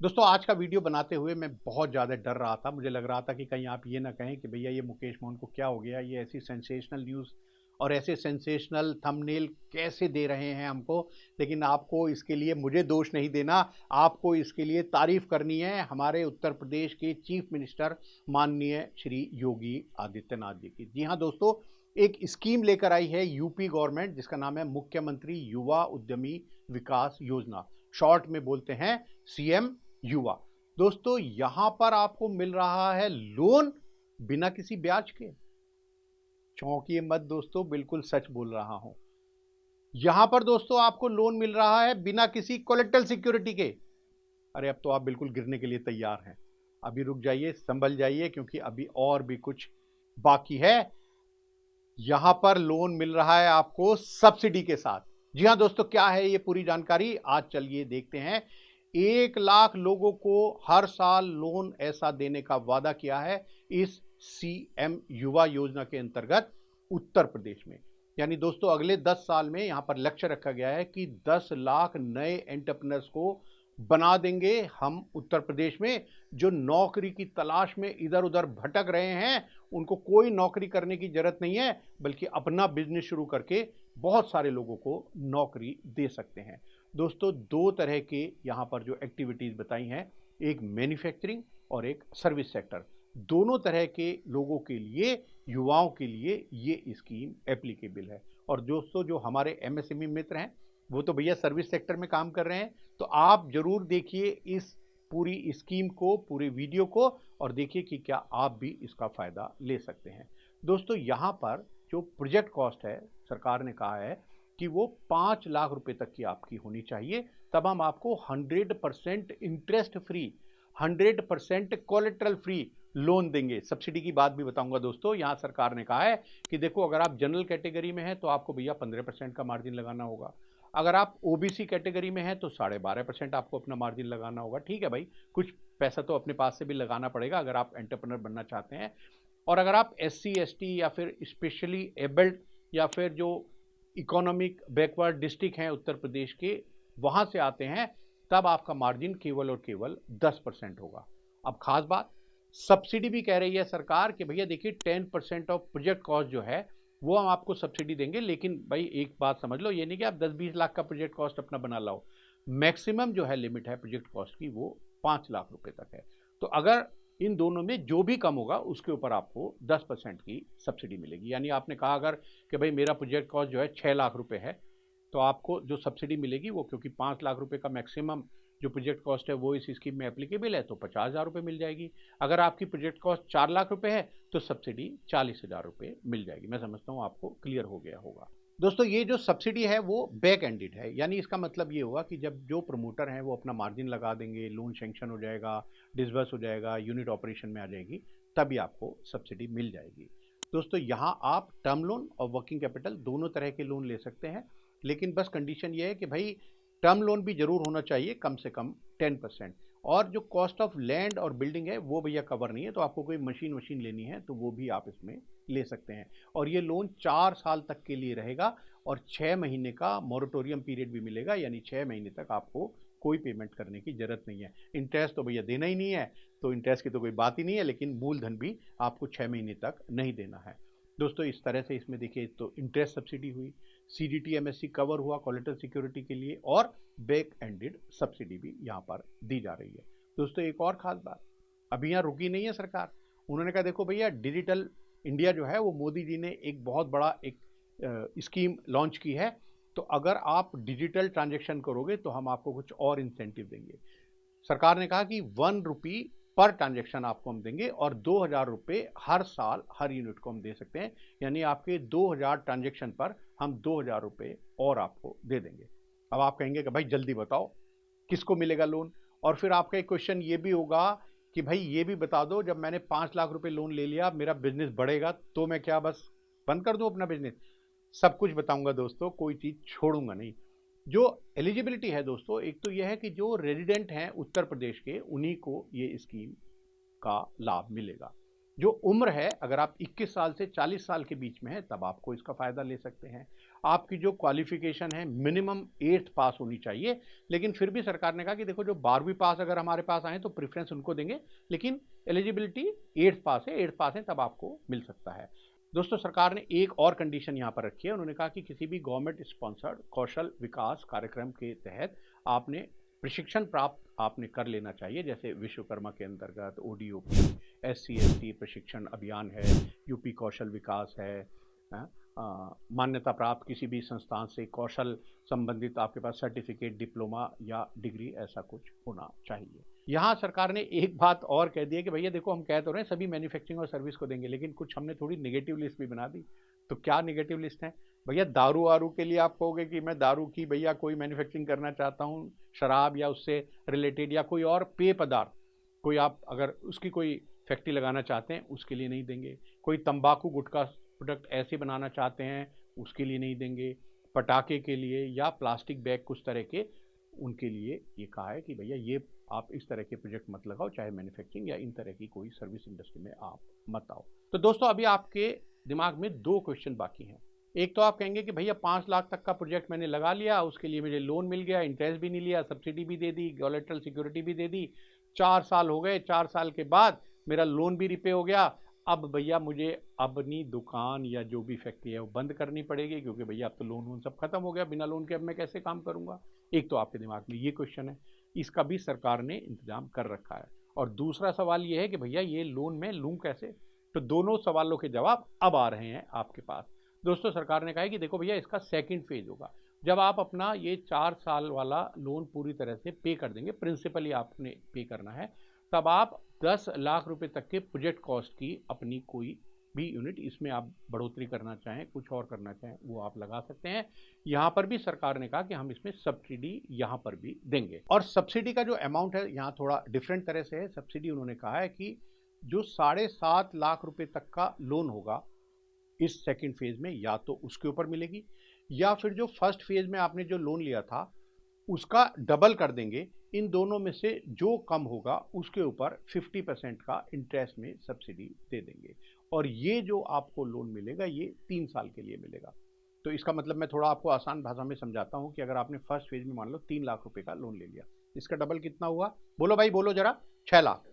दोस्तों आज का वीडियो बनाते हुए मैं बहुत ज़्यादा डर रहा था। मुझे लग रहा था कि कहीं आप ये ना कहें कि भैया ये मुकेश मोहन को क्या हो गया, ये ऐसी सेंसेशनल न्यूज़ और ऐसे सेंसेशनल थंबनेल कैसे दे रहे हैं हमको। लेकिन आपको इसके लिए मुझे दोष नहीं देना, आपको इसके लिए तारीफ करनी है हमारे उत्तर प्रदेश के चीफ मिनिस्टर माननीय श्री योगी आदित्यनाथ जी की। जी हाँ दोस्तों, एक स्कीम लेकर आई है यूपी गवर्नमेंट जिसका नाम है मुख्यमंत्री युवा उद्यमी विकास योजना, शॉर्ट में बोलते हैं सीएम युवा। दोस्तों यहां पर आपको मिल रहा है लोन बिना किसी ब्याज के। चौंकिए मत दोस्तों, बिल्कुल सच बोल रहा हूं। यहां पर दोस्तों आपको लोन मिल रहा है बिना किसी कोलेटरल सिक्योरिटी के। अरे अब तो आप बिल्कुल गिरने के लिए तैयार हैं। अभी रुक जाइए, संभल जाइए, क्योंकि अभी और भी कुछ बाकी है। यहां पर लोन मिल रहा है आपको सब्सिडी के साथ। जी हां दोस्तों, क्या है ये पूरी जानकारी आज चलिए देखते हैं। 1 लाख लोगों को हर साल लोन ऐसा देने का वादा किया है इस सीएम युवा योजना के अंतर्गत उत्तर प्रदेश में। यानी दोस्तों अगले 10 साल में यहां पर लक्ष्य रखा गया है कि 10 लाख नए एंटरप्रेन्योर्स को बना देंगे हम उत्तर प्रदेश में। जो नौकरी की तलाश में इधर उधर भटक रहे हैं उनको कोई नौकरी करने की जरूरत नहीं है, बल्कि अपना बिजनेस शुरू करके बहुत सारे लोगों को नौकरी दे सकते हैं। दोस्तों 2 तरह के यहाँ पर जो एक्टिविटीज बताई हैं, एक मैन्युफैक्चरिंग और एक सर्विस सेक्टर। दोनों तरह के लोगों के लिए, युवाओं के लिए ये स्कीम एप्लीकेबल है। और दोस्तों जो हमारे एमएसएमई मित्र हैं वो तो भैया सर्विस सेक्टर में काम कर रहे हैं, तो आप जरूर देखिए इस पूरी स्कीम को, पूरे वीडियो को, और देखिए कि क्या आप भी इसका फायदा ले सकते हैं। दोस्तों यहाँ पर जो प्रोजेक्ट कॉस्ट है, सरकार ने कहा है कि वो 5 लाख रुपए तक की आपकी होनी चाहिए। तब हम आपको 100% interest free, 100% collateral free loan देंगे। सब्सिडी की बात भी बताऊंगा दोस्तों। यहां सरकार ने कहा है कि देखो अगर आप जनरल कैटेगरी में हैं तो आपको भैया 15% का मार्जिन लगाना होगा। अगर आप ओबीसी कैटेगरी में हैं तो 12.5% आपको अपना मार्जिन लगाना होगा। ठीक है भाई, कुछ पैसा तो अपने पास से भी लगाना पड़ेगा अगर आप एंटरप्रेन्योर बनना चाहते हैं। और अगर आप एससी एसटी या फिर स्पेशली एबल्ड या फिर जो इकोनॉमिक बैकवर्ड डिस्ट्रिक्ट हैं उत्तर प्रदेश के, वहां से आते हैं, तब आपका मार्जिन केवल और केवल 10% होगा। अब खास बात, सब्सिडी भी कह रही है सरकार कि भैया देखिए 10% ऑफ प्रोजेक्ट कॉस्ट जो है वो हम आपको सब्सिडी देंगे। लेकिन भाई एक बात समझ लो, ये नहीं कि आप 10-20 लाख का प्रोजेक्ट कॉस्ट अपना बना लाओ। मैक्सिमम जो है लिमिट है प्रोजेक्ट कॉस्ट की वो 5 लाख रुपए तक है। तो अगर इन दोनों में जो भी कम होगा उसके ऊपर आपको 10% की सब्सिडी मिलेगी। यानी आपने कहा अगर कि भाई मेरा प्रोजेक्ट कॉस्ट जो है 6 लाख रुपए है, तो आपको जो सब्सिडी मिलेगी वो, क्योंकि 5 लाख रुपए का मैक्सिमम जो प्रोजेक्ट कॉस्ट है वो इस स्कीम में एप्लीकेबल है, तो 50,000 रुपये मिल जाएगी। अगर आपकी प्रोजेक्ट कॉस्ट 4 लाख रुपए है तो सब्सिडी 40,000 रुपये मिल जाएगी। मैं समझता हूँ आपको क्लियर हो गया होगा। दोस्तों ये जो सब्सिडी है वो बैक एंडेड है, यानी इसका मतलब ये होगा कि जब जो प्रमोटर हैं वो अपना मार्जिन लगा देंगे, लोन सेंक्शन हो जाएगा, डिसबर्स हो जाएगा, यूनिट ऑपरेशन में आ जाएगी, तभी आपको सब्सिडी मिल जाएगी। दोस्तों यहाँ आप टर्म लोन और वर्किंग कैपिटल दोनों तरह के लोन ले सकते हैं। लेकिन बस कंडीशन ये है कि भाई टर्म लोन भी जरूर होना चाहिए, कम से कम 10%। और जो कॉस्ट ऑफ लैंड और बिल्डिंग है वो भैया कवर नहीं है, तो आपको कोई मशीन वशीन लेनी है तो वो भी आप इसमें ले सकते हैं। और ये लोन 4 साल तक के लिए रहेगा और 6 महीने का मोरेटोरियम पीरियड भी मिलेगा, यानी 6 महीने तक आपको कोई पेमेंट करने की जरूरत नहीं है। इंटरेस्ट तो भैया देना ही नहीं है, तो इंटरेस्ट की तो कोई बात ही नहीं है, लेकिन मूलधन भी आपको 6 महीने तक नहीं देना है। दोस्तों इस तरह से इसमें देखिए, तो इंटरेस्ट सब्सिडी हुई, सीडीटी एमएससी कवर हुआ कोलेटरल सिक्योरिटी के लिए, और बैक एंडेड सब्सिडी भी यहाँ पर दी जा रही है। दोस्तों एक और खास बात, अभी यहाँ रुकी नहीं है सरकार। उन्होंने कहा देखो भैया डिजिटल इंडिया जो है वो मोदी जी ने एक बहुत बड़ा एक स्कीम लॉन्च की है, तो अगर आप डिजिटल ट्रांजेक्शन करोगे तो हम आपको कुछ और इंसेंटिव देंगे। सरकार ने कहा कि 1 रुपी पर ट्रांजेक्शन आपको हम देंगे और 2,000 रुपये हर साल हर यूनिट को हम दे सकते हैं। यानी आपके 2,000 ट्रांजेक्शन पर हम 2,000 रुपये और आपको दे देंगे। अब आप कहेंगे कि भाई जल्दी बताओ किसको मिलेगा लोन। और फिर आपका एक क्वेश्चन ये भी होगा कि भाई ये भी बता दो, जब मैंने 5 लाख रुपए लोन ले लिया, मेरा बिजनेस बढ़ेगा तो मैं क्या बस बंद कर दूं अपना बिजनेस? सब कुछ बताऊंगा दोस्तों, कोई चीज छोड़ूंगा नहीं। जो एलिजिबिलिटी है दोस्तों, एक तो यह है कि जो रेजिडेंट हैं उत्तर प्रदेश के, उन्हीं को ये स्कीम का लाभ मिलेगा। जो उम्र है, अगर आप 21 साल से 40 साल के बीच में है तब आपको इसका फ़ायदा ले सकते हैं। आपकी जो क्वालिफ़िकेशन है मिनिमम 8th पास होनी चाहिए, लेकिन फिर भी सरकार ने कहा कि देखो जो 12वीं पास अगर हमारे पास आएँ तो प्रेफ़रेंस उनको देंगे, लेकिन एलिजिबिलिटी 8th पास है, 8th पास है तब आपको मिल सकता है। दोस्तों सरकार ने एक और कंडीशन यहाँ पर रखी है, उन्होंने कहा कि किसी भी गवर्नमेंट स्पॉन्सर्ड कौशल विकास कार्यक्रम के तहत आपने प्रशिक्षण प्राप्त आपने कर लेना चाहिए, जैसे विश्वकर्मा के अंतर्गत ओडीओपी, एससी/एसटी प्रशिक्षण अभियान है, यूपी कौशल विकास है, मान्यता प्राप्त किसी भी संस्थान से कौशल संबंधित आपके पास सर्टिफिकेट, डिप्लोमा या डिग्री ऐसा कुछ होना चाहिए। यहाँ सरकार ने एक बात और कह दी है कि भैया देखो हम कह तो रहे हैं सभी मैन्युफैक्चरिंग और सर्विस को देंगे, लेकिन कुछ हमने थोड़ी नेगेटिव लिस्ट भी बना दी। तो क्या नेगेटिव लिस्ट है भैया? दारू वारू के लिए आप कहोगे कि मैं दारू की भैया कोई मैन्युफैक्चरिंग करना चाहता हूँ, शराब या उससे रिलेटेड या कोई और पेय पदार्थ, कोई आप अगर उसकी कोई फैक्ट्री लगाना चाहते हैं उसके लिए नहीं देंगे। कोई तंबाकू गुटखा प्रोडक्ट ऐसे बनाना चाहते हैं उसके लिए नहीं देंगे। पटाखे के लिए या प्लास्टिक बैग कुछ तरह के, उनके लिए ये कहा है कि भैया ये आप इस तरह के प्रोजेक्ट मत लगाओ, चाहे मैन्युफैक्चरिंग या इन तरह की कोई सर्विस इंडस्ट्री में आप मत आओ। तो दोस्तों अभी आपके दिमाग में दो क्वेश्चन बाकी हैं। एक तो आप कहेंगे कि भैया 5 लाख तक का प्रोजेक्ट मैंने लगा लिया, उसके लिए मुझे लोन मिल गया, इंटरेस्ट भी नहीं लिया, सब्सिडी भी दे दी, कोलैटरल सिक्योरिटी भी दे दी, 4 साल हो गए, 4 साल के बाद मेरा लोन भी रिपे हो गया, अब भैया मुझे अपनी दुकान या जो भी फैक्ट्री है वो बंद करनी पड़ेगी, क्योंकि भैया अब तो लोन वोन सब खत्म हो गया, बिना लोन के अब मैं कैसे काम करूंगा। एक तो आपके दिमाग में ये क्वेश्चन है, इसका भी सरकार ने इंतजाम कर रखा है। और दूसरा सवाल ये है कि भैया ये लोन मैं लूँ कैसे? तो दोनों सवालों के जवाब अब आ रहे हैं आपके पास। दोस्तों सरकार ने कहा है कि देखो भैया इसका सेकंड फेज होगा, जब आप अपना ये 4 साल वाला लोन पूरी तरह से पे कर देंगे, प्रिंसिपल ही आपने पे करना है, तब आप 10 लाख रुपए तक के प्रोजेक्ट कॉस्ट की अपनी कोई भी यूनिट, इसमें आप बढ़ोतरी करना चाहें, कुछ और करना चाहें, वो आप लगा सकते हैं। यहाँ पर भी सरकार ने कहा कि हम इसमें सब्सिडी यहाँ पर भी देंगे। और सब्सिडी का जो अमाउंट है यहाँ थोड़ा डिफरेंट तरह से है। सब्सिडी उन्होंने कहा है कि जो 7.5 लाख रुपए तक का लोन होगा इस सेकंड फेज में, या तो उसके ऊपर मिलेगी, या फिर जो फर्स्ट फेज में आपने जो लोन लिया था उसका डबल कर देंगे। इन दोनों में से जो कम होगा उसके ऊपर 50% का इंटरेस्ट में सब्सिडी दे देंगे। और ये जो आपको लोन मिलेगा ये 3 साल के लिए मिलेगा। तो इसका मतलब मैं थोड़ा आपको आसान भाषा में समझाता हूँ कि अगर आपने फर्स्ट फेज में मान लो 3 लाख रुपए का लोन ले लिया, इसका डबल कितना हुआ? बोलो भाई बोलो जरा। 6 लाख।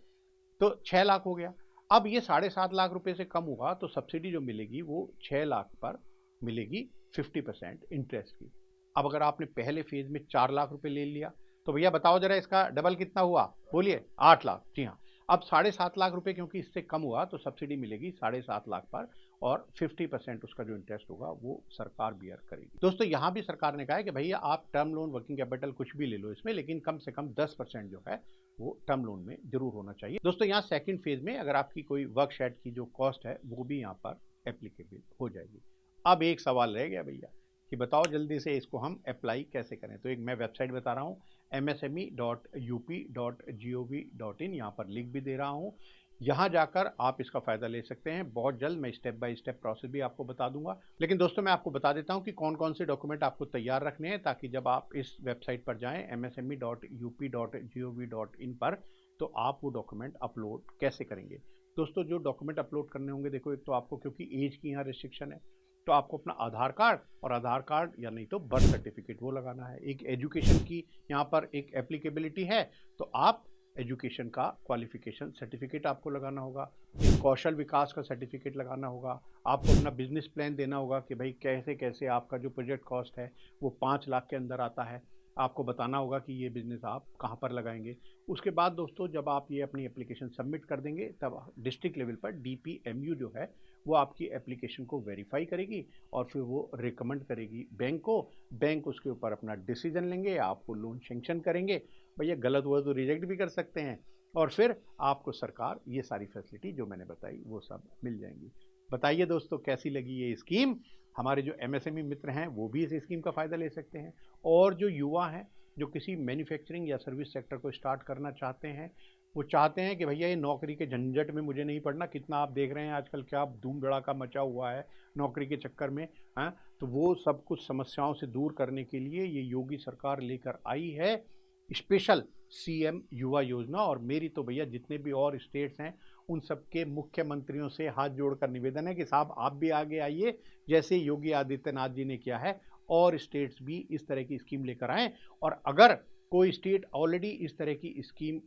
तो 6 लाख हो गया। अब ये 7.5 लाख रुपए से कम हुआ तो सब्सिडी जो मिलेगी वो 6 लाख पर मिलेगी 50% इंटरेस्ट की। अब अगर आपने पहले फेज में 4 लाख रुपए ले लिया तो भैया बताओ जरा इसका डबल कितना हुआ? बोलिए। 8 लाख। जी हाँ। अब 7.5 लाख रुपए क्योंकि इससे कम हुआ तो सब्सिडी मिलेगी 7.5 लाख पर, और 50% उसका जो इंटरेस्ट होगा वो सरकार बियर करेगी। दोस्तों यहाँ भी सरकार ने कहा है कि भैया आप टर्म लोन, वर्किंग कैपिटल कुछ भी ले लो इसमें, लेकिन कम से कम 10% जो है वो टर्म लोन में जरूर होना चाहिए। दोस्तों यहाँ सेकंड फेज में अगर आपकी कोई वर्कशॉप की जो कॉस्ट है वो भी यहाँ पर एप्लीकेबल हो जाएगी। अब एक सवाल रह गया भैया कि बताओ जल्दी से इसको हम अप्लाई कैसे करें। तो एक मैं वेबसाइट बता रहा हूँ, msme.up.gov.in, यहाँ पर लिंक भी दे रहा हूँ। यहाँ जाकर आप इसका फ़ायदा ले सकते हैं। बहुत जल्द मैं स्टेप बाय स्टेप प्रोसेस भी आपको बता दूंगा, लेकिन दोस्तों मैं आपको बता देता हूँ कि कौन कौन से डॉक्यूमेंट आपको तैयार रखने हैं, ताकि जब आप इस वेबसाइट पर जाएं msme.up.gov.in पर, तो आप वो डॉक्यूमेंट अपलोड कैसे करेंगे। दोस्तों जो डॉक्यूमेंट अपलोड करने होंगे, देखो एक तो आपको क्योंकि एज की यहाँ रिस्ट्रिक्शन है, तो आपको अपना आधार कार्ड, और आधार कार्ड या नहीं तो बर्थ सर्टिफिकेट वो लगाना है। एक एजुकेशन की यहाँ पर एक एप्लीकेबिलिटी है, तो आप एजुकेशन का क्वालिफिकेशन सर्टिफिकेट आपको लगाना होगा। एक कौशल विकास का सर्टिफिकेट लगाना होगा। आपको अपना बिजनेस प्लान देना होगा कि भाई कैसे कैसे आपका जो प्रोजेक्ट कॉस्ट है वो 5 लाख के अंदर आता है। आपको बताना होगा कि ये बिज़नेस आप कहाँ पर लगाएंगे। उसके बाद दोस्तों जब आप ये अपनी एप्लीकेशन सबमिट कर देंगे, तब डिस्ट्रिक्ट लेवल पर DPMU जो है वो आपकी एप्लीकेशन को वेरीफाई करेगी और फिर वो रिकमेंड करेगी बैंक को। बैंक उसके ऊपर अपना डिसीजन लेंगे, आपको लोन सेंक्शन करेंगे। भैया गलत हुआ तो रिजेक्ट भी कर सकते हैं, और फिर आपको सरकार ये सारी फैसिलिटी जो मैंने बताई वो सब मिल जाएंगी। बताइए दोस्तों कैसी लगी ये स्कीम? हमारे जो MSME मित्र हैं वो भी इस स्कीम का फ़ायदा ले सकते हैं, और जो युवा हैं जो किसी मैन्युफैक्चरिंग या सर्विस सेक्टर को स्टार्ट करना चाहते हैं, वो चाहते हैं कि भैया ये नौकरी के झंझट में मुझे नहीं पड़ना। कितना आप देख रहे हैं आजकल क्या धूम धड़ाका मचा हुआ है नौकरी के चक्कर में, तो वो सब कुछ समस्याओं से दूर करने के लिए ये योगी सरकार लेकर आई है स्पेशल सीएम युवा योजना। और मेरी तो भैया जितने भी और स्टेट्स हैं उन सबके मुख्यमंत्रियों से हाथ जोड़कर निवेदन है कि साहब आप भी आगे आइए, जैसे योगी आदित्यनाथ जी ने किया है, और स्टेट्स भी इस तरह की स्कीम लेकर आएं। और अगर कोई स्टेट ऑलरेडी इस तरह की स्कीम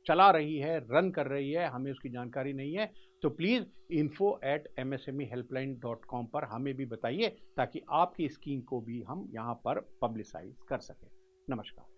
चला रही है, रन कर रही है, हमें उसकी जानकारी नहीं है, तो प्लीज़ info@msmehelpline.com पर हमें भी बताइए, ताकि आपकी स्कीम को भी हम यहाँ पर पब्लिसाइज कर सकें। नमस्कार।